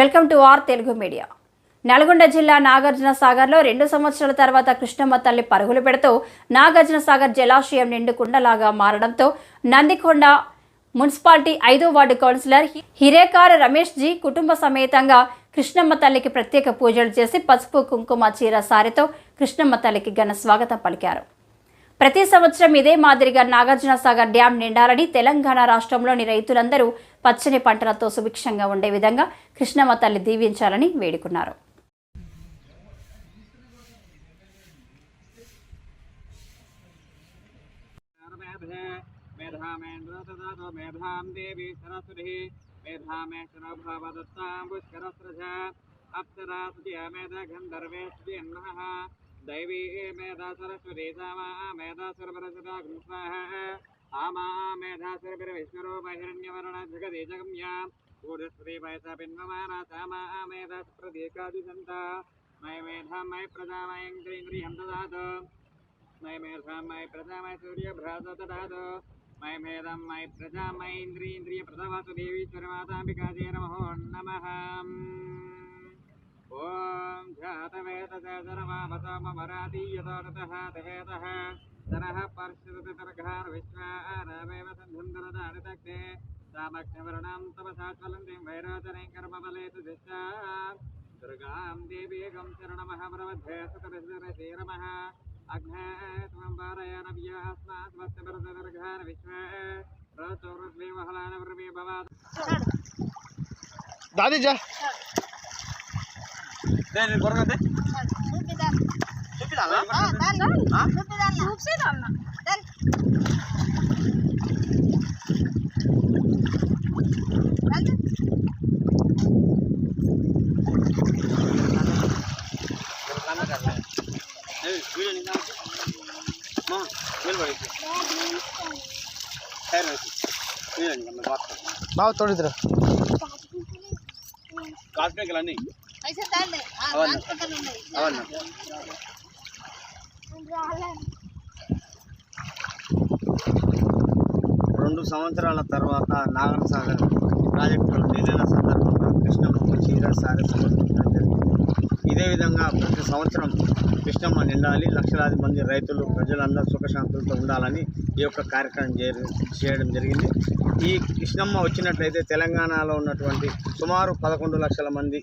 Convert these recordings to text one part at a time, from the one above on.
Welcome to our Telugu media. Nalgonda జిల్లా నాగార్జున సాగర్లో 2 సంవత్సరాల తర్వాత కృష్ణమ్మ తల్లి పరుగులు పెడుతూ నాగార్జున సాగర్ జలాశయం నిండు కుండలాగా మారడంతో నందికొండ మున్సిపాలిటీ 5వ వార్డు కౌన్సిలర్ హిరేకార రమేష్ జీ కుటుంబ సమేతంగా కృష్ణమ్మ తల్లికి ప్రత్యేక పూజలు చేసి పసుపు కుంకుమ చీర సారెతో కృష్ణమ్మ తల్లికి ఘన స్వాగతం పలికారు. ప్రతి సంవత్సరం ఇదే మాదిరిగా నాగార్జున సాగర్ డ్యాం నిండాలని, తెలంగాణ రాష్ట్రంలోని రైతులందరూ పచ్చని పంటలతో సుభిక్షంగా ఉండే విధంగా కృష్ణమ్మ తల్లి దీవించాలని వేడుకున్నారు. दैवी मेधा सरस्वती सामा मेधा सर्वरसदा कृष्णः आमा मेधा सर्वविष्णुरो बहिरण्यवर्ण जगदेजगम्या पूर्वस्त्री वैसा पिन्वमाना सामा मेधा प्रदेकादिसन्ता मय मेधा मय प्रजा मयेन्द्रियं ददात मय मेधा मय प्रजा मय सूर्यभ्रात ददात मय मेधं मय प्रजा मय इन्द्रिय प्रदवातु देवीश्वर माताम्बिकायै नमः ओम जातवेदः सर्वमरातीयतः तवेदः धनः पर्षदतर्घार विश्वारमेव सन्धन्दरदानितक्ते सामक्षवर्णां तपसात्वलन्तिं वैरोचने कर्मबलेतु दिष्टा दुर्गां देवीगं शरणमहप्रवध्ये सुतरश्रीरमः अग्ने त्वं पारयानव्यास्मात् वत्सपरतर्घार विश्वा प्रचोरस्वे महलानवर्मे भवात् दादी जा నేను కొరగతే చూపిదాలా చూపిదాలా बाबा थोड़ी तरह काटने के लिए ऐसे डाल दे అవన్న 2 సంవత్సరాల తర్వాత నాగార్జున సాగర్ ప్రాజెక్టులో నిండిన సందర్భంగా కృష్ణమ్మకు చీర సారి సమర్పించడం జరిగింది. ఇదే విధంగా ప్రతి సంవత్సరం కృష్ణమ్మ నిండాలి, లక్షలాది మంది రైతులు ప్రజలందరూ సుఖశాంతులతో ఉండాలని ఈ యొక్క కార్యక్రమం చేయడం జరిగింది. ఈ కృష్ణమ్మ వచ్చినట్లయితే తెలంగాణలో ఉన్నటువంటి సుమారు 11 లక్షల మంది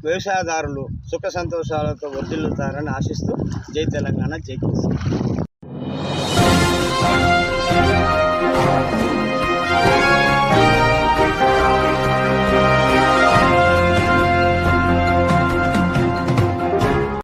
వ్యవసాయదారులు సుఖ సంతోషాలతో వర్ధిల్లుతారని ఆశిస్తూ జై తెలంగాణ, జై కేసీఆర్.